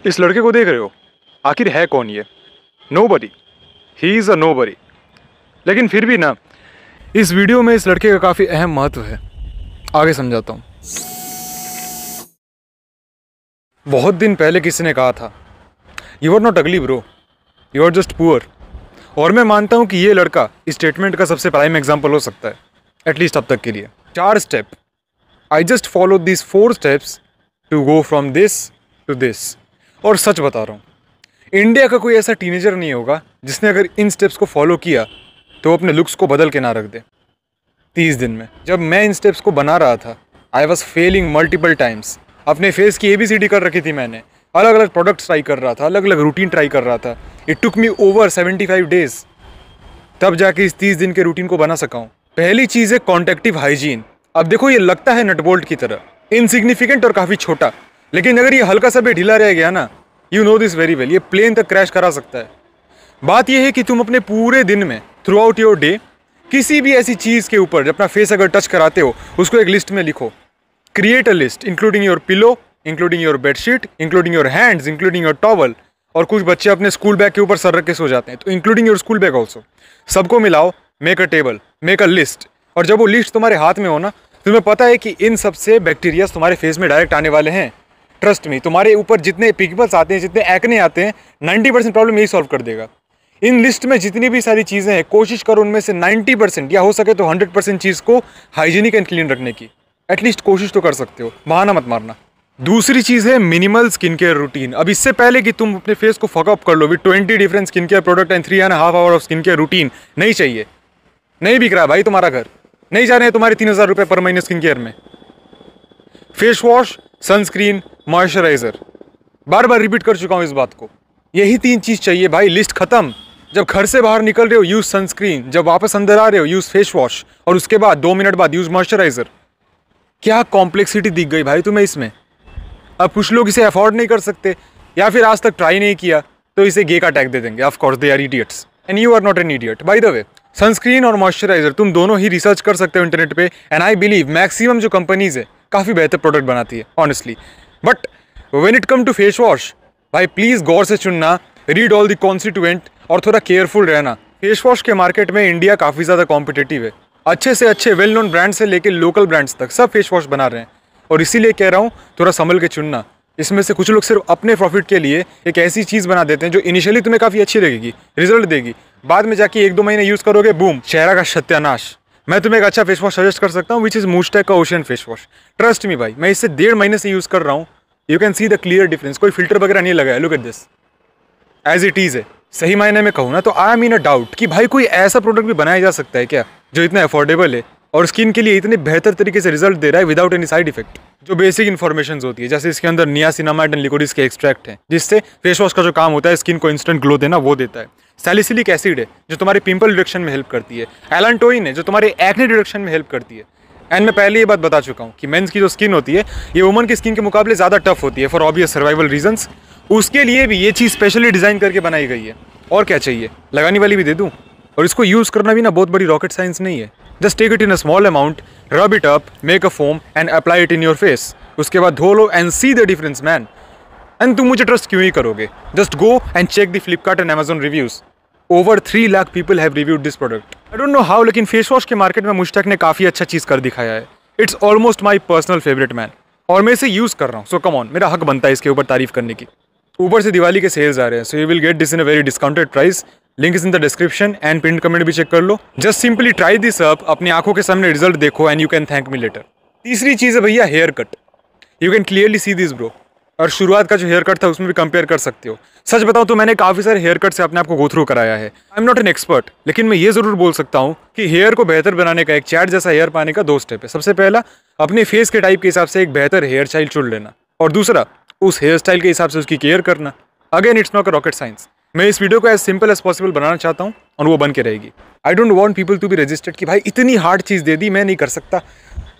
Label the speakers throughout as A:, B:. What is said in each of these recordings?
A: इस लड़के को देख रहे हो, आखिर है कौन ये? Nobody, he is a nobody. लेकिन फिर भी ना, इस वीडियो में इस लड़के का काफ़ी अहम महत्व है। आगे समझाता हूँ। बहुत दिन पहले किसी ने कहा था, you are not ugly bro, you are just poor. और मैं मानता हूँ कि ये लड़का इस स्टेटमेंट का सबसे प्राइम एग्जाम्पल हो सकता है, एटलीस्ट अब तक के लिए। 4 step, I just follow this 4 steps to go from this to this. और सच बता रहा हूँ, इंडिया का कोई ऐसा टीनेजर नहीं होगा जिसने अगर इन स्टेप्स को फॉलो किया तो अपने लुक्स को बदल के ना रख दे 30 दिन में। जब मैं इन स्टेप्स को बना रहा था, I was failing multiple times. अपने फेस की ABCD कर रखी थी मैंने, अलग अलग प्रोडक्ट्स ट्राई कर रहा था, अलग अलग रूटीन ट्राई कर रहा था। It took me over 75 days, तब जाके इस 30 दिन के रूटीन को बना सका हूँ। पहली चीज़ है कॉन्टेक्टिव हाइजीन। अब देखो, ये लगता है नटबोल्ट की तरह इनसिग्निफिकेंट और काफ़ी छोटा, लेकिन अगर ये हल्का सा भी ढीला रह गया ना, you know this very well, ये प्लेन तक क्रैश करा सकता है। बात यह है कि तुम अपने पूरे दिन में थ्रू आउट योर डे किसी भी ऐसी चीज़ के ऊपर अपना फेस अगर टच कराते हो, उसको एक लिस्ट में लिखो। Create a list including your pillow, including your bedsheet, including your hands, including your towel. और कुछ बच्चे अपने स्कूल बैग के ऊपर सर रख के सो जाते हैं, तो including your school bag also. सबको मिलाओ, make a table, make a list. और जब वो लिस्ट तुम्हारे हाथ में हो ना, तुम्हें पता है कि इन सबसे बैक्टीरिया तुम्हारे फेस में डायरेक्ट आने वाले हैं। ट्रस्ट मी, तुम्हारे ऊपर जितने पिंपल्स आते हैं, जितने एक्ने आते हैं, 90% प्रॉब्लम यही सॉल्व कर देगा। इन लिस्ट में जितनी भी सारी चीज़ें हैं, कोशिश करो उनमें से 90% या हो सके तो 100% चीज़ को हाइजीनिक एंड क्लीन रखने की। एटलीस्ट कोशिश तो कर सकते हो, बहाना मत मारना। दूसरी चीज़ है मिनिमल स्किन केयर रूटीन। अब इससे पहले कि तुम अपने फेस को फकअप कर लो with 20 different skin care product and 3.5 hour of skin care routine, नहीं चाहिए। नहीं बिक रहा भाई तुम्हारा घर, नहीं जा रहे हैं तुम्हारे 3000 रुपये पर महीने स्किन केयर में। फेस वॉश, सनस्क्रीन, मॉइस्चराइजर, बार बार रिपीट कर चुका हूँ इस बात को। यही 3 चीज़ चाहिए भाई, लिस्ट खत्म। जब घर से बाहर निकल रहे हो यूज़ सनस्क्रीन, जब वापस अंदर आ रहे हो यूज़ फेस वॉश, और उसके बाद 2 मिनट बाद यूज़ मॉइस्चराइजर। क्या कॉम्प्लेक्सिटी दिख गई भाई तुम्हें इसमें? अब कुछ लोग इसे अफोर्ड नहीं कर सकते या फिर आज तक ट्राई नहीं किया, तो इसे गे का टैग दे देंगे। Of course they are idiots and you are not an idiot. By the way, sunscreen और मॉइस्चराइजर तुम दोनों ही रिसर्च कर सकते हो इंटरनेट पे, एंड आई बिलीव मैक्सिमम जो कंपनीज है काफ़ी बेहतर प्रोडक्ट बनाती है honestly. But when it come to face wash, भाई प्लीज़ गौर से चुनना, रीड ऑल द कॉन्स्टिट्यूएंट और थोड़ा केयरफुल रहना। फेस वॉश के मार्केट में इंडिया काफ़ी ज़्यादा कॉम्पिटिटिव है। अच्छे से अच्छे वेल नोन ब्रांड से लेकर लोकल ब्रांड्स तक सब फेस वॉश बना रहे हैं, और इसीलिए कह रहा हूँ थोड़ा संभल के चुनना। इसमें से कुछ लोग सिर्फ अपने प्रॉफिट के लिए एक ऐसी चीज़ बना देते हैं जो इनिशियली तुम्हें काफ़ी अच्छी लगेगी, रिजल्ट देगी, बाद में जाके 1-2 महीने यूज़ करोगे, बूम, चेहरा का सत्यानाश। मैं तुम्हें एक अच्छा फेस वॉश सजेस्ट कर सकता हूँ, विच इज़ मूस्टेक का ocean face wash. Trust me भाई, मैं इससे 1.5 महीने से यूज़ कर रहा हूँ। You can see the clear difference. कोई फिल्टर वगैरह नहीं लगा है, look at this, as it is है। सही मायने में कहूँ ना तो I am in a doubt कि भाई कोई ऐसा प्रोडक्ट भी बनाया जा सकता है क्या जो इतना अफोर्डेबल है और स्किन के लिए इतने बेहतर तरीके से रिजल्ट दे रहा है विदाउट एनी साइड इफेक्ट। जो बेसिक इन्फॉर्मेशन होती है, जैसे इसके अंदर नियासिनामाइड एंड लिकोरिस के एक्सट्रैक्ट हैं, जिससे फेस वॉश का जो काम होता है स्किन को इंस्टेंट ग्लो देना, वो देता है। सैलिसिलिक एसिड है जो तुम्हारे पिंपल रिडक्शन में हेल्प करती है। एलांटोइन है जो तुम्हारे एक्ने रिडक्शन में हेल्प करती है। एंड मैं पहले ये बात बता चुका हूँ कि मेंस की जो स्किन होती है ये वुमन की स्किन के मुकाबले ज़्यादा टफ होती है फॉर ऑब्वियस सर्वाइवल रीजंस। उसके लिए भी ये चीज़ स्पेशली डिज़ाइन करके बनाई गई है। और क्या चाहिए, लगाने वाली भी दे दूँ। और इसको यूज़ करना भी ना बहुत बड़ी रॉकेट साइंस नहीं है। Just take it in a small amount, rub it up, make a foam and apply it in your face. उसके बाद धो लो and see the difference man. And तुम मुझे ट्रस्ट क्यों ही करोगे? Just go and check the Flipkart and Amazon reviews. Over 3 lakh people have reviewed this product. I don't know how, लेकिन फेस वॉश के मार्केट में मुश्ताक ने काफ़ी अच्छा चीज़ कर दिखाया है। It's almost my personal favourite man, और मैं इसे यूज़ कर रहा हूँ। सो कम ऑन, मेरा हक बनता है इसके ऊपर तारीफ करने की। ऊपर से दिवाली के सेल्स आ रहे हैं, so you will get this in a very discounted price. Link is in the description and pin comment भी चेक कर लो। Just simply try this up, अपनी आंखों के सामने रिजल्ट देखो and you can thank me later. तीसरी चीज़ है भैया hair cut. You can clearly see this bro. और शुरुआत का जो हेयर कट था उसमें भी कंपेयर कर सकते हो। सच बताऊं तो मैंने काफ़ी सारे हेयर कट से अपने आप को गो थ्रू कराया है। I am not an expert, लेकिन मैं ये ज़रूर बोल सकता हूँ कि हेयर को बेहतर बनाने का, एक चैट जैसा हेयर पाने का 2 स्टेप है। सबसे पहला, अपने फेस के टाइप के हिसाब से एक बेहतर हेयर स्टाइल चुन लेना, और दूसरा, उस हेयर स्टाइल के हिसाब से उसकी केयर करना। Again it's not a rocket science. मैं इस वीडियो को एज सिंपल एज पॉसिबल बनाना चाहता हूँ और वो बन के रहेगी। I don't want people to be registered कि भाई इतनी हार्ड चीज़ दे दी, मैं नहीं कर सकता।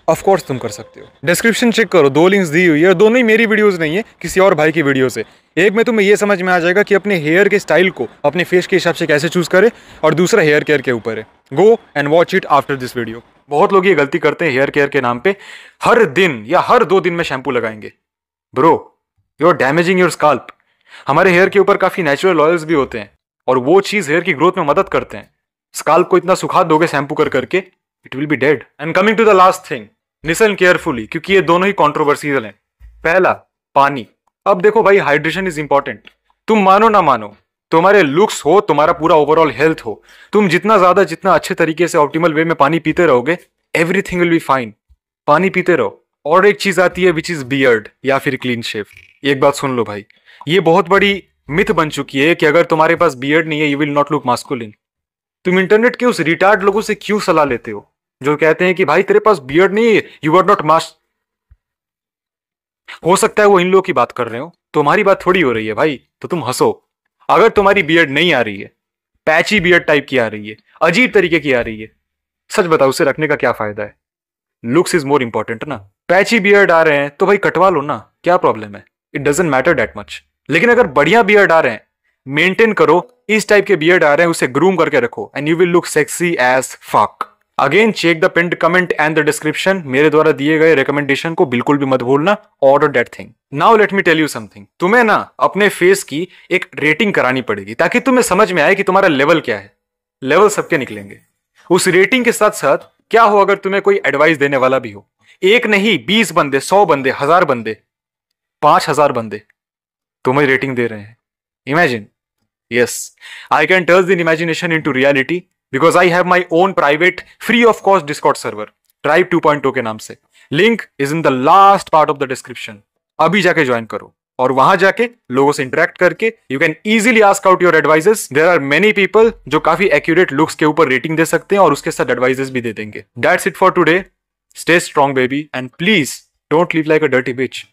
A: ऑफ कोर्स तुम कर सकते हो। डिस्क्रिप्शन चेक करो, 2 लिंक्स दी हुई है। दोनों ही मेरी वीडियोस नहीं है, किसी और भाई की वीडियो से। एक में तुम्हें ये समझ में आ जाएगा कि अपने हेयर के स्टाइल को अपने फेस के हिसाब से कैसे चूज करे, और दूसरा हेयर केयर के ऊपर है। Go and watch it after this video. बहुत लोग ये गलती करते हैं हेयर केयर के नाम पे, हर दिन या हर 2 दिन में शैम्पू लगाएंगे। Bro, you are damaging your scalp. हमारे हेयर के ऊपर काफी नेचुरल ऑयल्स भी होते हैं और वो चीज हेयर की ग्रोथ में मदद करते हैं। स्काल्प को इतना सुखा दोगे शैम्पू कर करके, it will be dead. And coming to the last thing, listen carefully, क्योंकि ये दोनों ही कॉन्ट्रोवर्सियल हैं। पहला, पानी। अब देखो भाई, हाइड्रेशन इज इंपॉर्टेंट। तुम मानो ना मानो, तुम्हारे लुक्स हो, तुम्हारा पूरा ओवरऑल हेल्थ हो, तुम जितना अच्छे तरीके से ऑप्टिमल वे में पानी पीते रहोगे, एवरीथिंग विल बी फाइन। पानी पीते रहो। और एक चीज आती है विच इज बियर्ड या फिर क्लीन शेव। एक बात सुन लो भाई, ये बहुत बड़ी मिथ बन चुकी है कि अगर तुम्हारे पास बियर्ड नहीं है you will not look masculine. तुम इंटरनेट के उस रिटार्ड लोगों से क्यों सलाह लेते हो जो कहते हैं कि भाई तेरे पास बियर्ड नहीं है, यू आर नॉट मास। हो सकता है वो इन लोगों की बात कर रहे हो, तुम्हारी बात थोड़ी हो रही है भाई, तो तुम हंसो। अगर तुम्हारी बियर्ड नहीं आ रही है, पैची बियर्ड टाइप की आ रही है, अजीब तरीके की आ रही है, सच बताओ उसे रखने का क्या फायदा है? लुक्स इज मोर इंपॉर्टेंट ना। पैची बियर्ड आ रहे हैं तो भाई कटवा लो ना, क्या प्रॉब्लम है? It doesn't matter that much. लेकिन अगर बढ़िया बियर्ड आ रहे हैं, मेंटेन करो। इस टाइप के बियर्ड आ रहे हैं, उसे ग्रूम करके रखो and you will look sexy as fuck. Again check the pinned comment and the description. मेरे द्वारा दिए गए रिकमेंडेशन को बिल्कुल भी मत भूलना। Order that thing. Now let me tell you something. तुम्हें ना अपने फेस की एक रेटिंग करानी पड़ेगी ताकि तुम्हें समझ में आए कि तुम्हारा लेवल क्या है। लेवल सबके निकलेंगे। उस रेटिंग के साथ साथ क्या हो, अगर तुम्हें कोई एडवाइस देने वाला भी हो, एक नहीं 20 बंदे, 100 बंदे, 1000 बंदे, 5000 बंदे तुम्हें रेटिंग दे रहे हैं। Imagine. Yes, I can turn the imagination into reality because I have my own private free of cost Discord server Tribe 2.0 के नाम से। Link is in the last part of the description. अभी जाके join करो और वहां जाके लोगों से इंटरेक्ट करके you can easily ask out your advises. There are many people जो काफी एक्यूरेट लुक्स के ऊपर रेटिंग दे सकते हैं और उसके साथ एडवाइजेस भी दे देंगे। That's it for today. Stay strong baby and please don't live like a dirty beach.